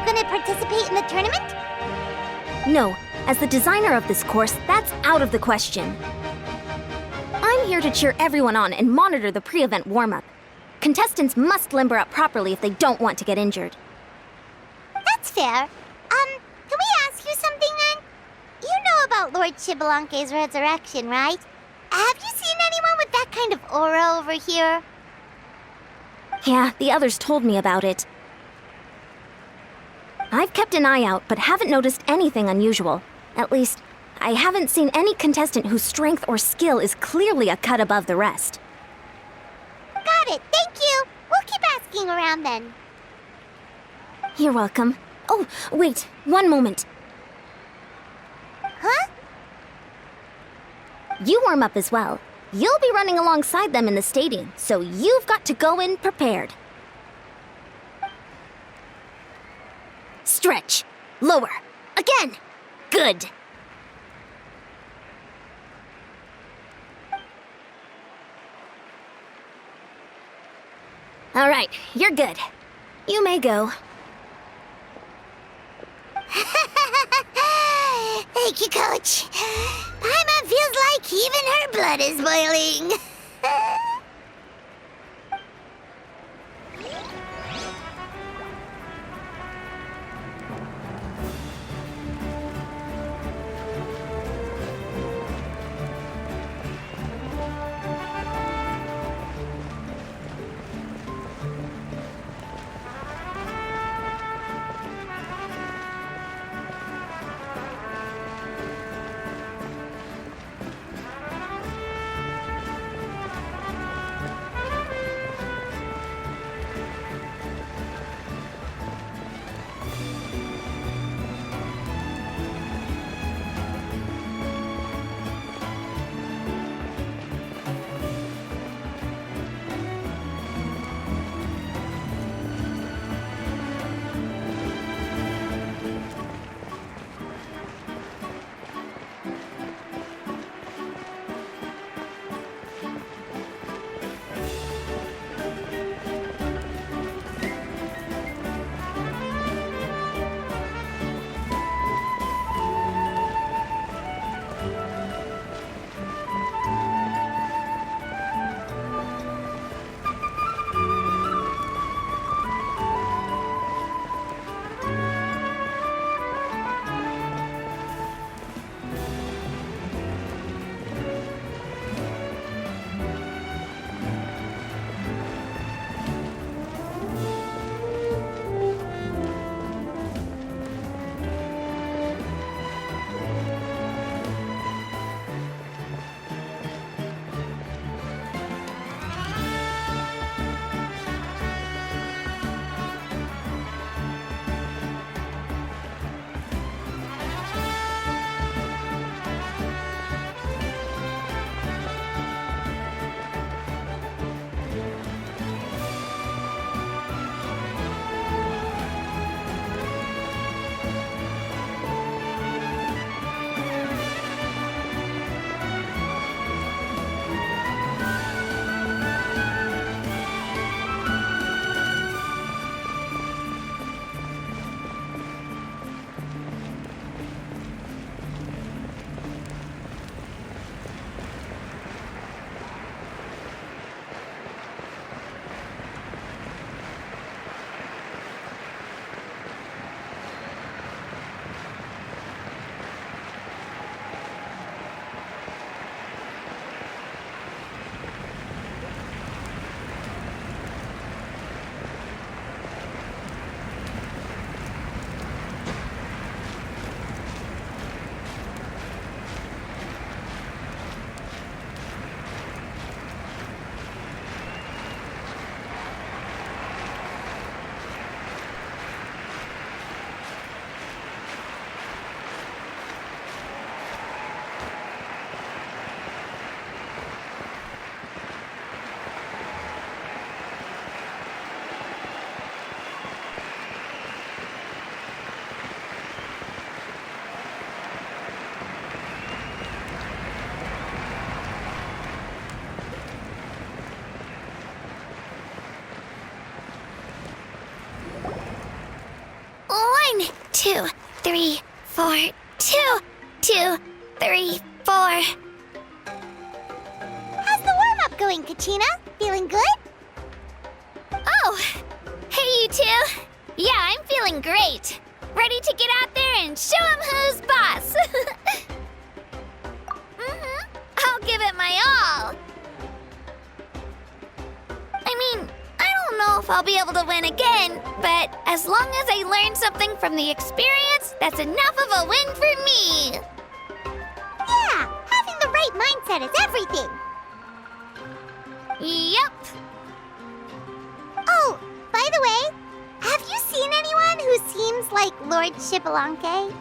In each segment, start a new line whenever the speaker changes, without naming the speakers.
gonna participate in the tournament?
No, as the designer of this course, that's out of the question. I'm here to cheer everyone on and monitor the pre-event warm-up. Contestants must limber up properly if they don't want to get injured.
That's fair. Can we ask you something then? You know about Lord Chibalanke's resurrection, right? Have you seen anyone with that kind of aura over here?
Yeah, the others told me about it. I've kept an eye out, but haven't noticed anything unusual. At least, I haven't seen any contestant whose strength or skill is clearly a cut above the rest.
Got it, thank you! We'll keep asking around then.
You're welcome. Oh, wait, one moment.
Huh?
You warm up as well. You'll be running alongside them in the stadium, so you've got to go in prepared. Stretch. Lower. Again. Good. All right, you're good. You may go.
Thank you, Coach. Paimon feels like even her blood is boiling.
for.
How's the warm-up going, Kachina? Feeling good?
Oh, hey you two. Yeah, I'm feeling great. Ready to get out there and show 'em who's boss. I'll give it my all. I mean, I don't know if I'll be able to win again, but as long as I learn something from the experience, that's enough of a win for me.
Yeah, having the right mindset is everything.
Yep.
Oh, by the way, have you seen anyone who seems like Lord Shibalanke?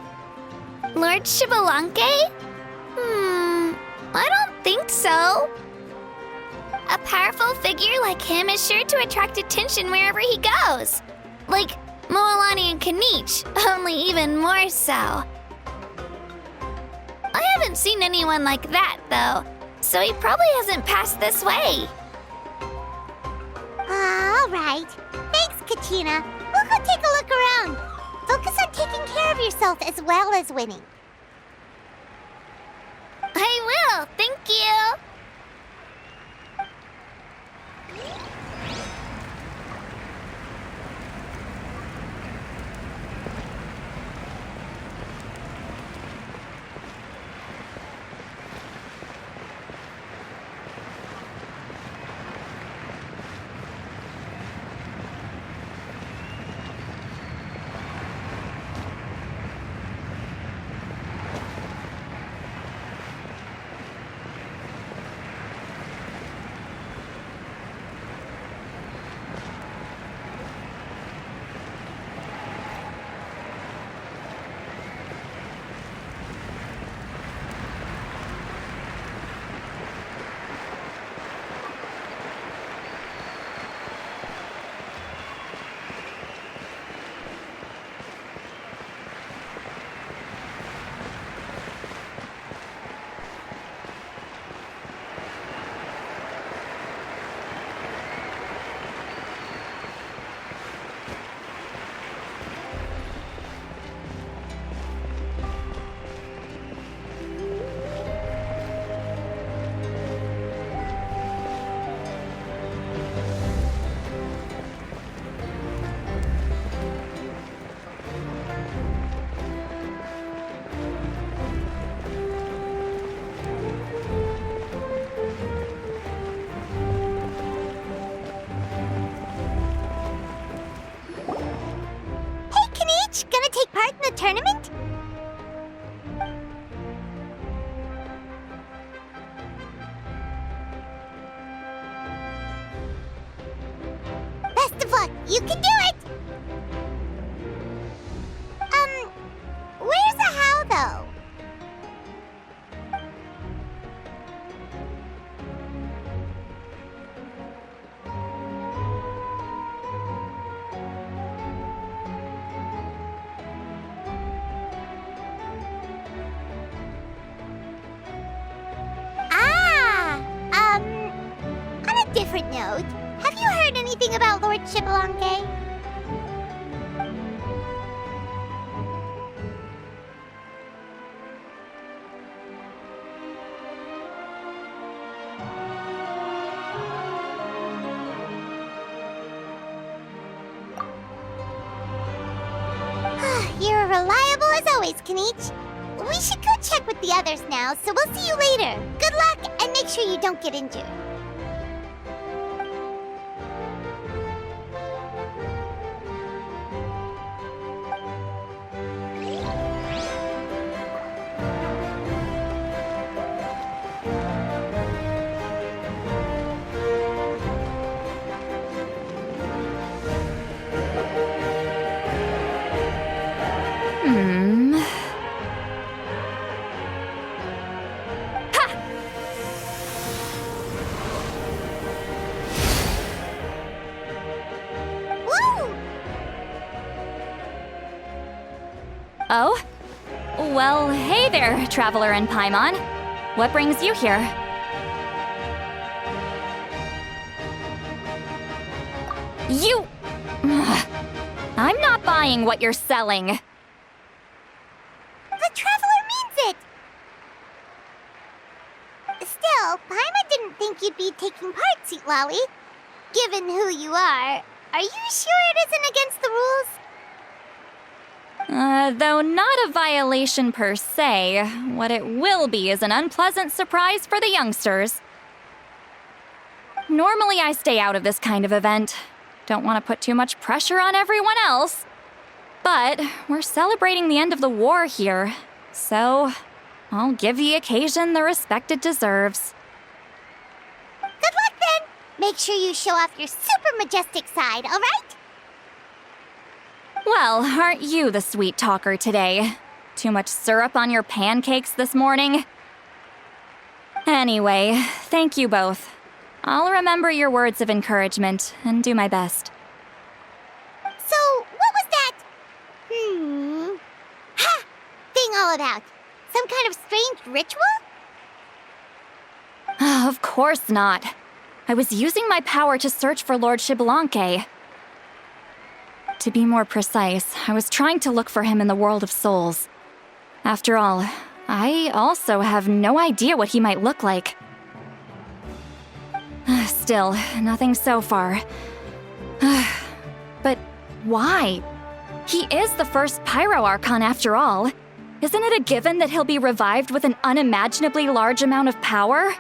Lord Shibalanke? I don't think so. A powerful figure like him is sure to attract attention wherever he goes. Like Moalani and Kanich, only even more so. I haven't seen anyone like that, though, so he probably hasn't passed this way.
All right. Thanks, Kachina. We'll go take a look around. Focus on taking care of yourself as well as winning.
I will, thank you.
Gonna take part in the tournament? Best of luck! You can do it! Where's the how, though? On a different note, have you heard anything about Lord Shibalanke? You're reliable as always, Kanich. We should go check with the others now, so we'll see you later. Good luck, and make sure you don't get injured.
Oh? Well, hey there, Traveler and Paimon. What brings you here? You... I'm not buying what you're selling.
The Traveler means it! Well, Paimon didn't think you'd be taking part, Sweet Lolly. Given who you are you sure it isn't against the rules?
Though not a violation per se, what it will be is an unpleasant surprise for the youngsters. Normally I stay out of this kind of event. Don't want to put too much pressure on everyone else. But we're celebrating the end of the war here, so I'll give the occasion the respect it deserves.
Good luck then! Make sure you show off your super majestic side, all right?
Well, aren't you the sweet talker today? Too much syrup on your pancakes this morning? Anyway, thank you both. I'll remember your words of encouragement and do my best.
So, what was that? Ha! Thing all about? Some kind of strange ritual?
Of course not. I was using my power to search for Lord Xbalanque. To be more precise, I was trying to look for him in the world of souls. After all, I also have no idea what he might look like. Still, nothing so far. But why? He is the first Pyro Archon after all. Isn't it a given that he'll be revived with an unimaginably large amount of power?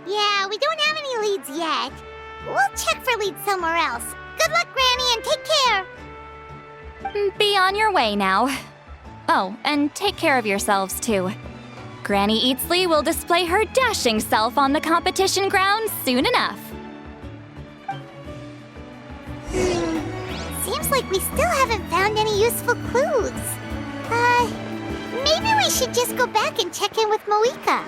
Yeah, we don't have any leads yet. We'll check for leads somewhere else. Good luck, Granny, and take care!
Be on your way now. Oh, and take care of yourselves too. Granny Eatsley will display her dashing self on the competition grounds soon enough.
Seems like we still haven't found any useful clues. Maybe we should just go back and check in with Moika.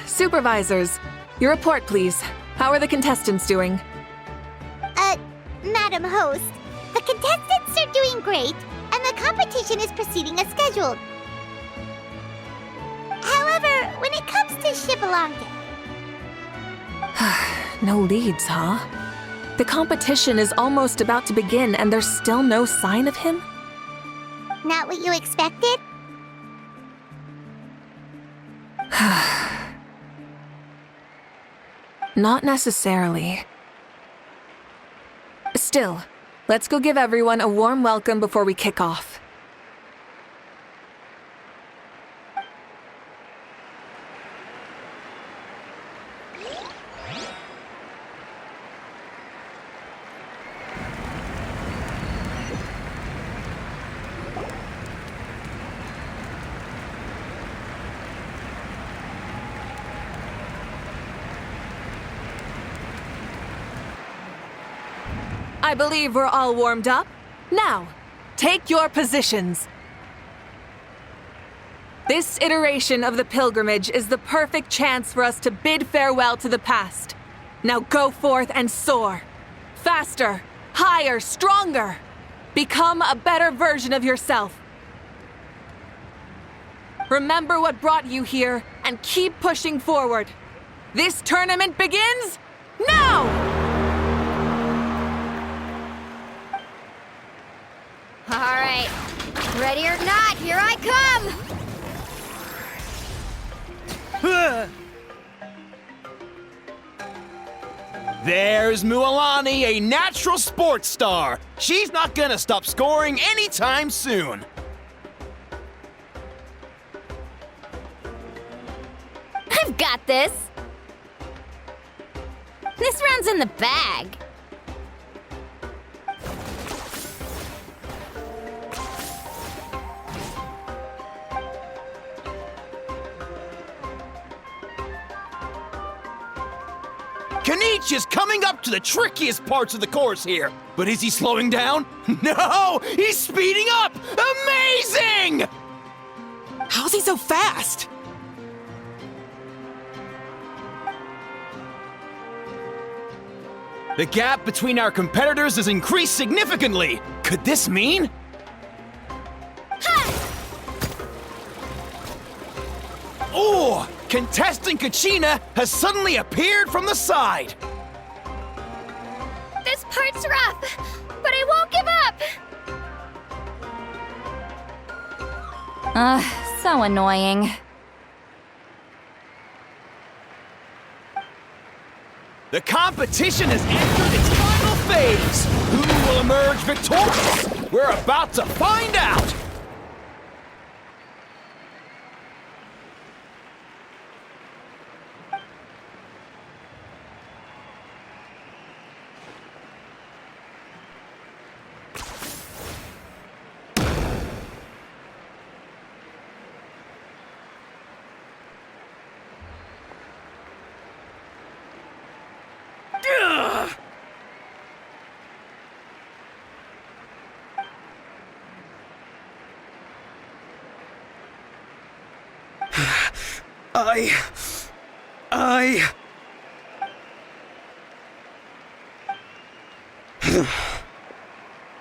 Supervisors, your report, please. How are the contestants doing?
Madam Host, the contestants are doing great, and the competition is proceeding as scheduled. However, when it comes to Xbalanque...
No leads, huh? The competition is almost about to begin, and there's still no sign of him?
Not what you expected?
Not necessarily. Still, let's go give everyone a warm welcome before we kick off. I believe we're all warmed up. Now, take your positions. This iteration of the pilgrimage is the perfect chance for us to bid farewell to the past. Now go forth and soar. Faster, higher, stronger. Become a better version of yourself. Remember what brought you here and keep pushing forward. This tournament begins now!
All right, ready or not, here I come!
There's Mualani, a natural sports star. She's not gonna stop scoring anytime soon.
got this. This round's in the bag.
Kenichi is coming up to the trickiest parts of the course here. But is he slowing down? No! He's speeding up! Amazing!
How's he so fast?
The gap between our competitors has increased significantly. Could this mean? Oh! Contestant Kachina has suddenly appeared from the side.
This part's rough, but I won't give up.
So annoying.
The competition has entered its final phase. Who will emerge victorious? We're about to find out.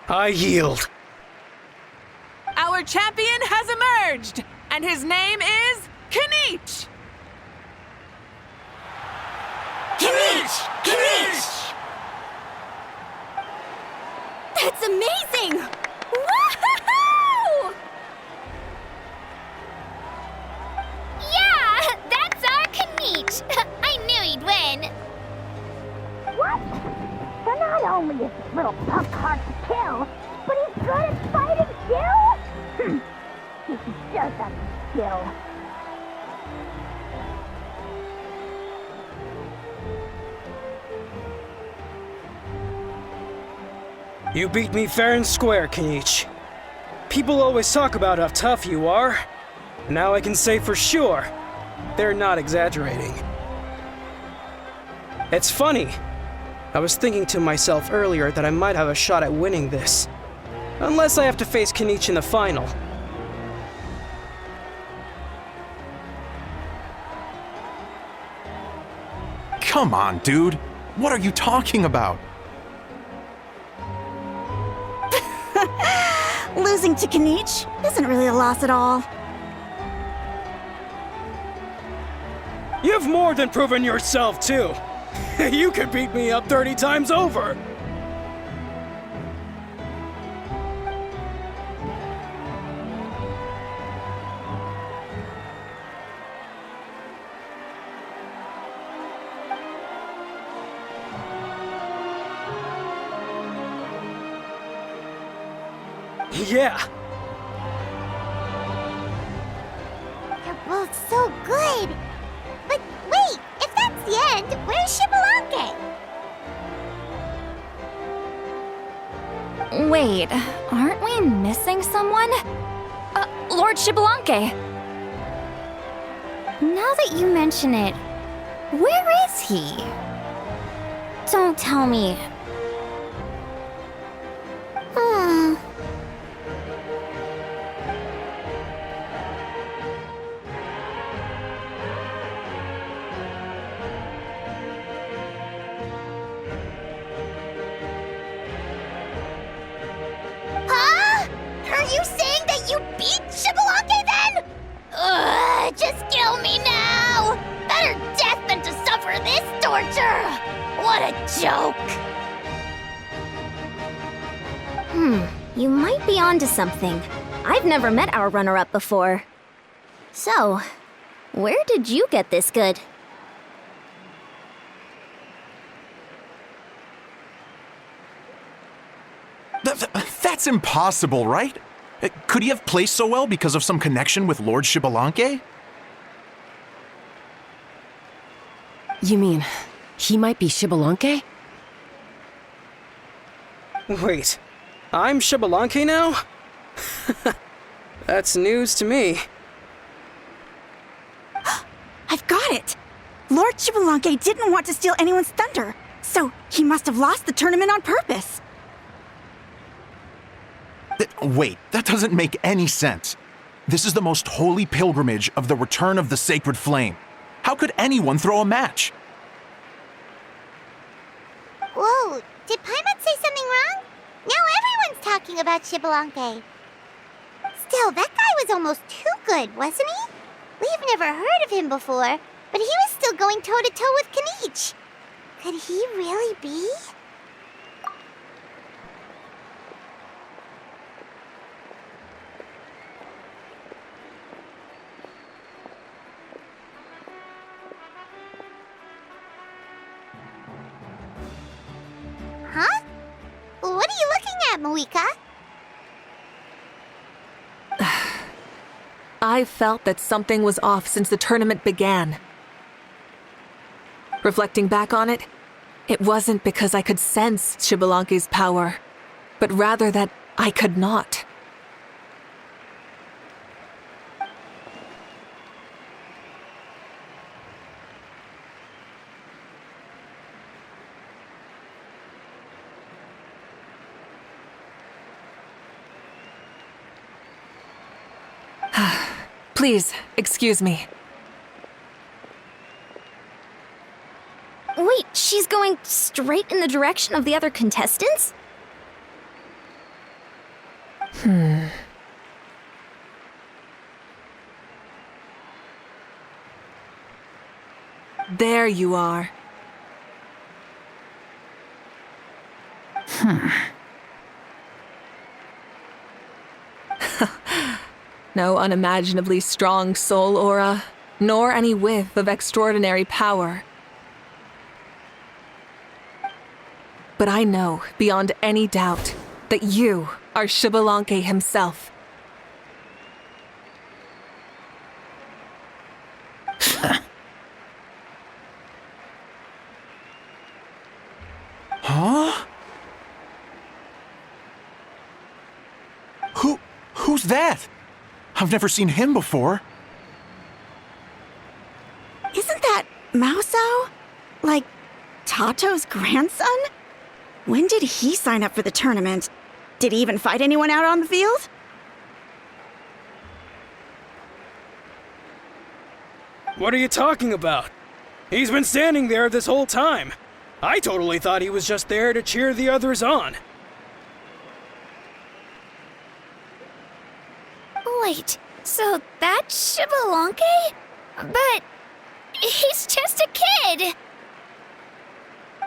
I yield.
Our champion has emerged, and his name is Kenichi!
That's amazing! Woohoo! Yeah, that's our Kenichi. I knew he'd win.
What? So not only is this little punk hard to kill, but he's good at fighting too? This is just a skill.
You beat me fair and square, Kenichi. People always talk about how tough you are. Now I can say for sure, they're not exaggerating. It's funny. I was thinking to myself earlier that I might have a shot at winning this. Unless I have to face Kenichi in the final.
Come on, dude. What are you talking about?
Losing to Kenichi isn't really a loss at all.
You've more than proven yourself, too. You could beat me up 30 times over. Yeah.
You're both so good. But wait, if that's the end, where's Shibalake?
Wait, aren't we missing someone? Lord Shibalonke.
Now that you mention it, where is he? Don't tell me.
Huh? Are you saying that you beat Shibalake then? Ugh, just kill me now! Better death than to suffer this torture! What a joke!
You might be onto something. I've never met our runner-up before. So, where did you get this good?
That's impossible, right? Could he have placed so well because of some connection with Lord Shibalonke?
You mean, he might be Xbalanque?
Wait, I'm Xbalanque now? That's news to me.
I've got it! Lord Xbalanque didn't want to steal anyone's thunder, so he must have lost the tournament on purpose.
Wait, that doesn't make any sense. This is the most holy pilgrimage of the return of the sacred flame. How could anyone throw a match?
Whoa, did Paimon say something wrong? Now everyone's talking about Xbalanque. Still, that guy was almost too good, wasn't he? We've never heard of him before, but he was still going toe-to-toe with Kenichi. Could he really be? Huh? What are you looking at, Moika?
I felt that something was off since the tournament began. Reflecting back on it, it wasn't because I could sense Xbalanque's power, but rather that I could not. Please, excuse me.
Wait, she's going straight in the direction of the other contestants?
There you are. No unimaginably strong soul aura, nor any whiff of extraordinary power. But I know, beyond any doubt, that you are Xbalanque himself.
Huh? Who's that? I've never seen him before.
Isn't that Mausao? Like, Tato's grandson? When did he sign up for the tournament? Did he even fight anyone out on the field?
What are you talking about? He's been standing there this whole time. I totally thought he was just there to cheer the others on.
Wait, so that's Xbalanque? But he's just a kid!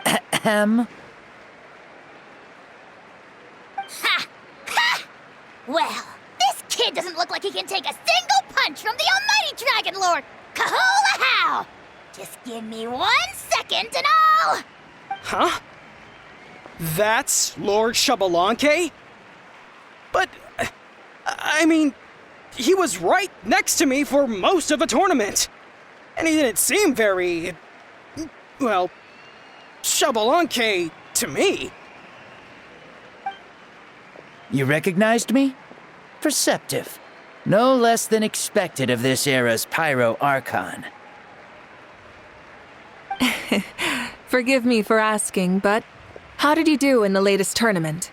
Ahem.
Ha! Ha! Well, this kid doesn't look like he can take a single punch from the almighty Dragon Lord! Kahula how! Just give me 1 second and I'll...
Huh? That's Lord Xbalanque? But, I mean, he was right next to me for most of the tournament. And he didn't seem very, well, Xbalanque to me.
You recognized me? Perceptive. No less than expected of this era's Pyro Archon.
Forgive me for asking, but how did you do in the latest tournament?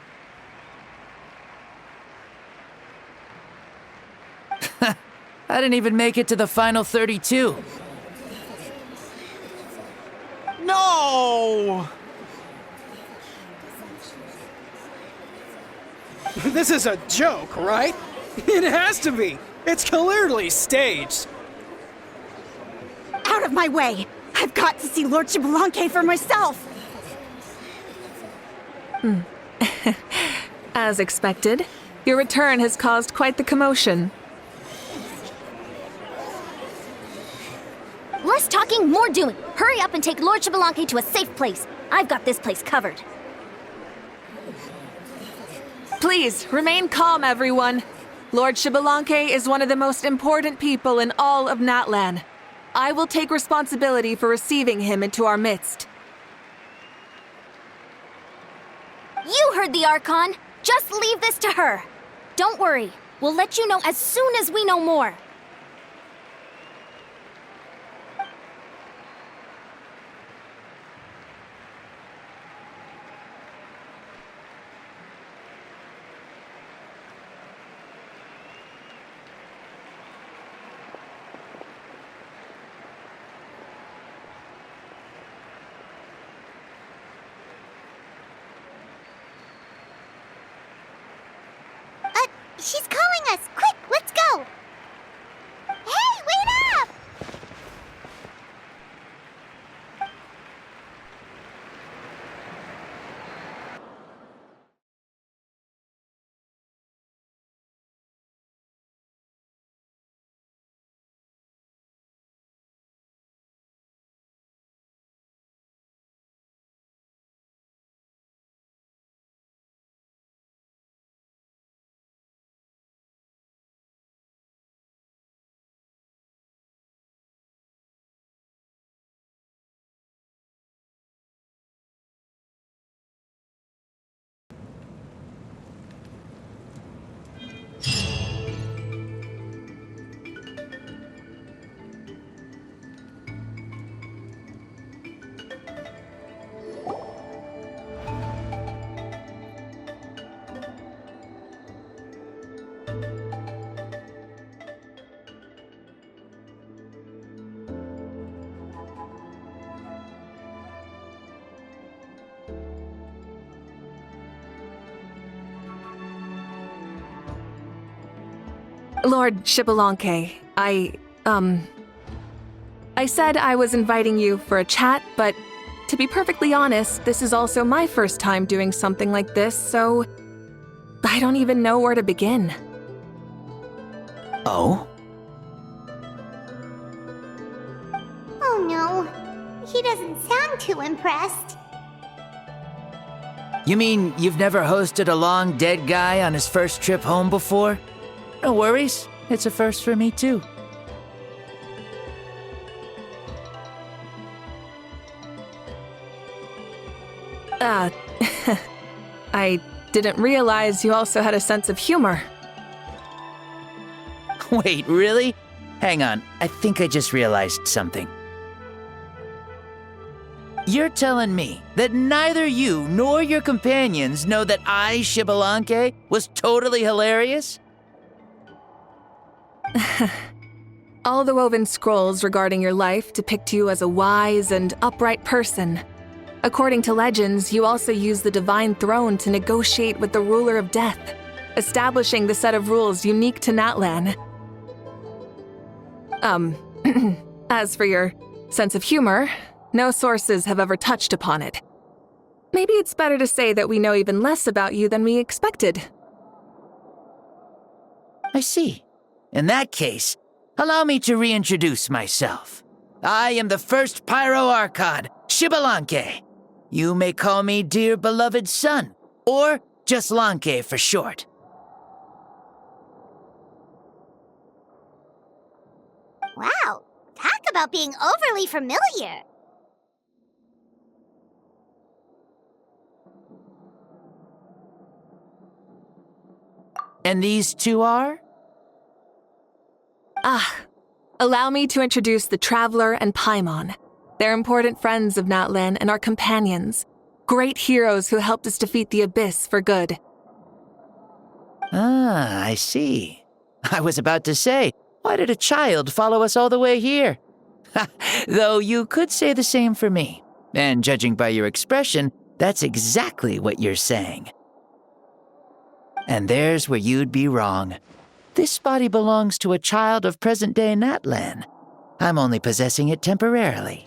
I didn't even make it to the final 32.
No!
This is a joke, right? It has to be. It's clearly staged.
Out of my way! I've got to see Lord Xbalanque for myself!
As expected, your return has caused quite the commotion.
Less talking, more doing. Hurry up and take Lord Xbalanque to a safe place. I've got this place covered.
Please, remain calm, everyone. Lord Xbalanque is one of the most important people in all of Natlan. I will take responsibility for receiving him into our midst.
You heard the Archon. Just leave this to her. Don't worry. We'll let you know as soon as we know more.
She's calling us! Quick, let's go! Hey, wait up!
Lord Xbalanque, I said I was inviting you for a chat, but to be perfectly honest, this is also my first time doing something like this, so I don't even know where to begin.
Oh?
Oh no, he doesn't sound too impressed.
You mean you've never hosted a long dead guy on his first trip home before? No worries. It's a first for me, too.
I didn't realize you also had a sense of humor.
Wait, really? Hang on. I think I just realized something. You're telling me that neither you nor your companions know that I, Xbalanque, was totally hilarious?
All the woven scrolls regarding your life depict you as a wise and upright person. According to legends, you also use the divine throne to negotiate with the ruler of death, establishing the set of rules unique to Natlan. As for your sense of humor, no sources have ever touched upon it. Maybe it's better to say that we know even less about you than we expected.
I see. In that case, allow me to reintroduce myself. I am the first Pyro Archon, Xbalanque. You may call me dear beloved son, or just Lanque for short.
Wow, talk about being overly familiar.
And these two are?
Allow me to introduce the Traveler and Paimon. They're important friends of Natlan and our companions. Great heroes who helped us defeat the Abyss for good.
Ah, I see. I was about to say, why did a child follow us all the way here? Though you could say the same for me. And judging by your expression, that's exactly what you're saying. And there's where you'd be wrong. This body belongs to a child of present-day Natlan. I'm only possessing it temporarily.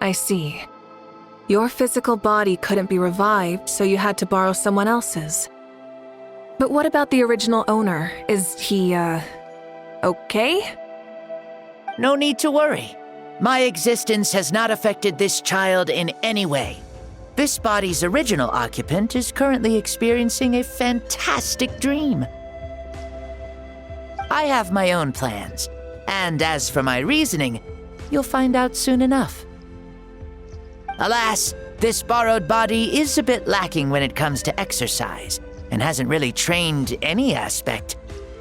I see. Your physical body couldn't be revived, so you had to borrow someone else's. But what about the original owner? Is he, okay?
No need to worry. My existence has not affected this child in any way. This body's original occupant is currently experiencing a fantastic dream. I have my own plans. And as for my reasoning, you'll find out soon enough. Alas, this borrowed body is a bit lacking when it comes to exercise, and hasn't really trained any aspect.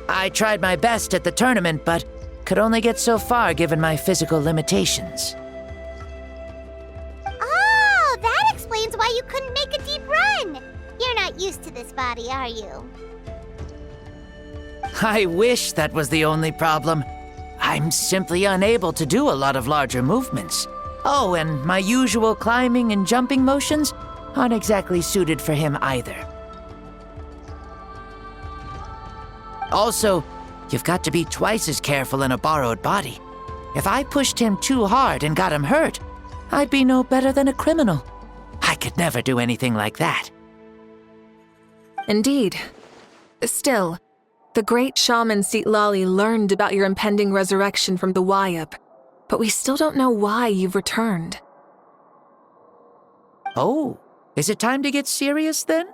I tried my best at the tournament, but could only get so far given my physical limitations.
Oh, that explains why you couldn't make a deep run. You're not used to this body, are you?
I wish that was the only problem. I'm simply unable to do a lot of larger movements. Oh, and my usual climbing and jumping motions aren't exactly suited for him either. Also, you've got to be twice as careful in a borrowed body. If I pushed him too hard and got him hurt, I'd be no better than a criminal. I could never do anything like that.
Indeed. Still, the great shaman Seatlali learned about your impending resurrection from the Wayup, but we still don't know why you've returned.
Oh, is it time to get serious then?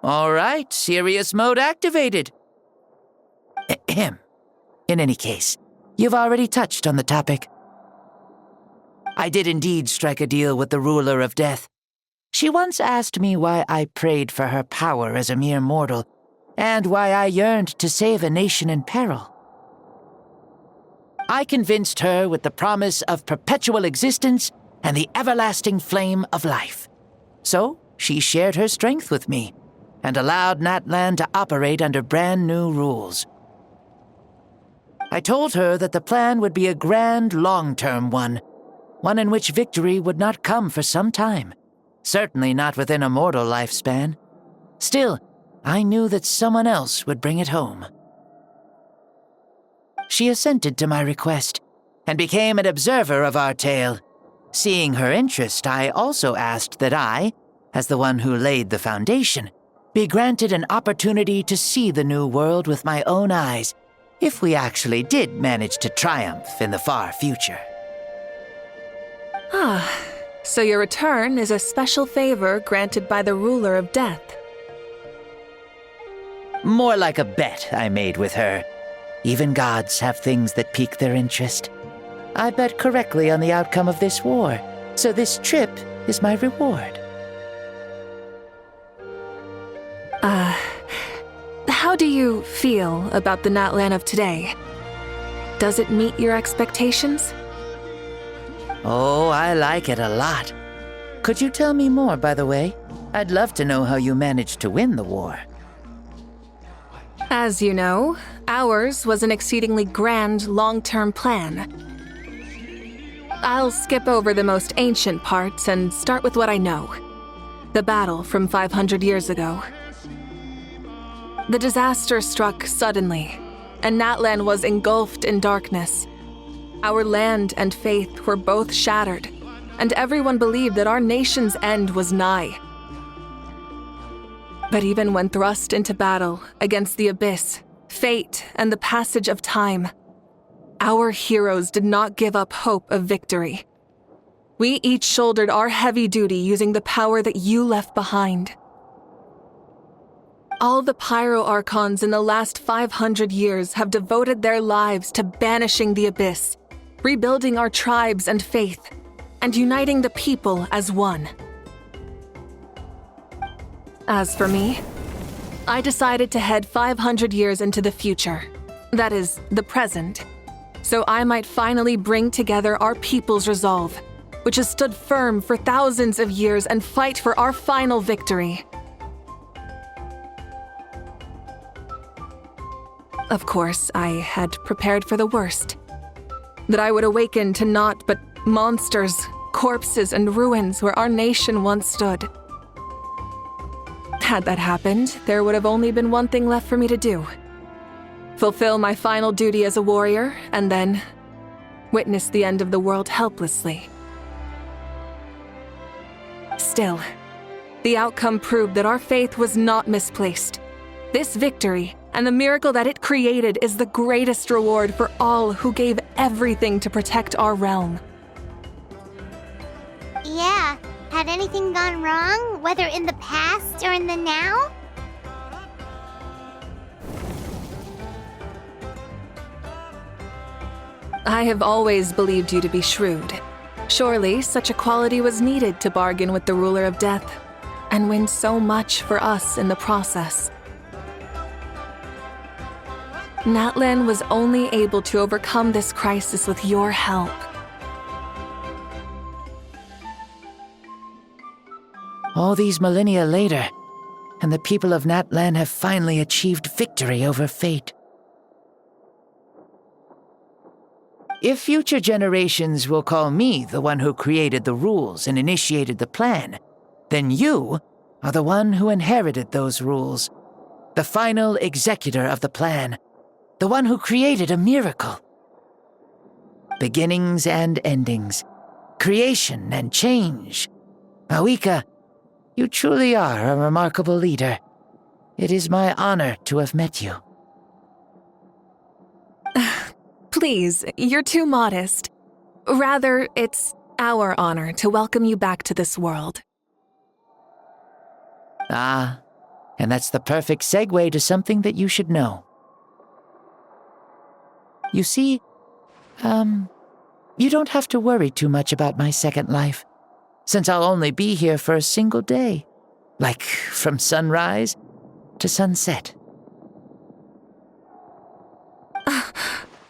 All right, serious mode activated. Ahem. In any case, you've already touched on the topic. I did indeed strike a deal with the ruler of death. She once asked me why I prayed for her power as a mere mortal, and why I yearned to save a nation in peril. I convinced her with the promise of perpetual existence and the everlasting flame of life. So she shared her strength with me, and allowed Natlan to operate under brand new rules. I told her that the plan would be a grand, long-term one in which victory would not come for some time, certainly not within a mortal lifespan. Still, I knew that someone else would bring it home. She assented to my request, and became an observer of our tale. Seeing her interest, I also asked that I, as the one who laid the foundation, be granted an opportunity to see the new world with my own eyes, if we actually did manage to triumph in the far future.
Ah, so your return is a special favor granted by the ruler of death.
More like a bet I made with her. Even gods have things that pique their interest. I bet correctly on the outcome of this war, so this trip is my reward.
How do you feel about the Natlan of today? Does it meet your expectations?
Oh, I like it a lot. Could you tell me more, by the way? I'd love to know how you managed to win the war.
As you know, ours was an exceedingly grand, long-term plan. I'll skip over the most ancient parts and start with what I know. The battle from 500 years ago. The disaster struck suddenly, and Natlan was engulfed in darkness. Our land and faith were both shattered, and everyone believed that our nation's end was nigh. But even when thrust into battle against the abyss, fate, and the passage of time, our heroes did not give up hope of victory. We each shouldered our heavy duty using the power that you left behind. All the Pyro Archons in the last 500 years have devoted their lives to banishing the abyss, rebuilding our tribes and faith, and uniting the people as one. As for me, I decided to head 500 years into the future, that is, the present, so I might finally bring together our people's resolve, which has stood firm for thousands of years, and fight for our final victory. Of course, I had prepared for the worst. That I would awaken to naught but monsters, corpses, and ruins where our nation once stood. Had that happened, there would have only been one thing left for me to do. Fulfill my final duty as a warrior, and then witness the end of the world helplessly. Still, the outcome proved that our faith was not misplaced. This victory, and the miracle that it created, is the greatest reward for all who gave everything to protect our realm.
Yeah. Had anything gone wrong, whether in the past or in the now?
I have always believed you to be shrewd. Surely, such a quality was needed to bargain with the ruler of death, and win so much for us in the process. Natlan was only able to overcome this crisis with your help.
All these millennia later, and the people of Natlan have finally achieved victory over fate. If future generations will call me the one who created the rules and initiated the plan, then you are the one who inherited those rules, the final executor of the plan, the one who created a miracle. Beginnings and endings, creation and change. Awika, you truly are a remarkable leader. It is my honor to have met you.
Please, you're too modest. Rather, it's our honor to welcome you back to this world.
Ah, and that's the perfect segue to something that you should know. You see, you don't have to worry too much about my second life, since I'll only be here for a single day, like from sunrise to sunset.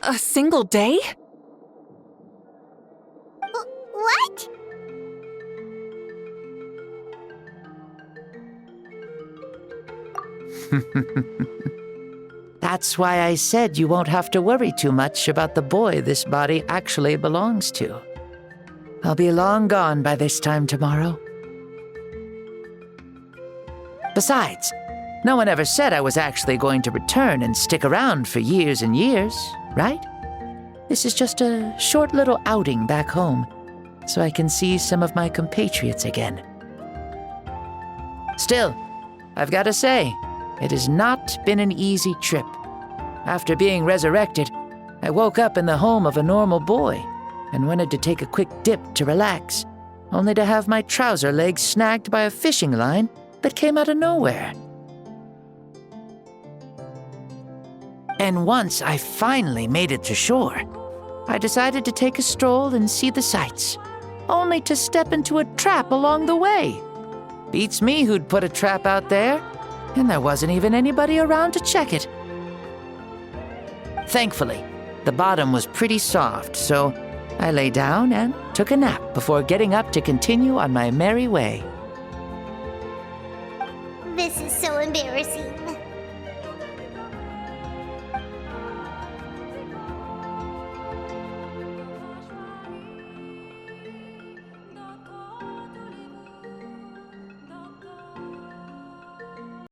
A single day?
What?
That's why I said you won't have to worry too much about the boy this body actually belongs to. I'll be long gone by this time tomorrow. Besides, no one ever said I was actually going to return and stick around for years and years, right? This is just a short little outing back home, so I can see some of my compatriots again. Still, I've got to say, it has not been an easy trip. After being resurrected, I woke up in the home of a normal boy and wanted to take a quick dip to relax, only to have my trouser legs snagged by a fishing line that came out of nowhere. And once I finally made it to shore, I decided to take a stroll and see the sights, only to step into a trap along the way. Beats me who'd put a trap out there, and there wasn't even anybody around to check it. Thankfully, the bottom was pretty soft, so I lay down and took a nap before getting up to continue on my merry way.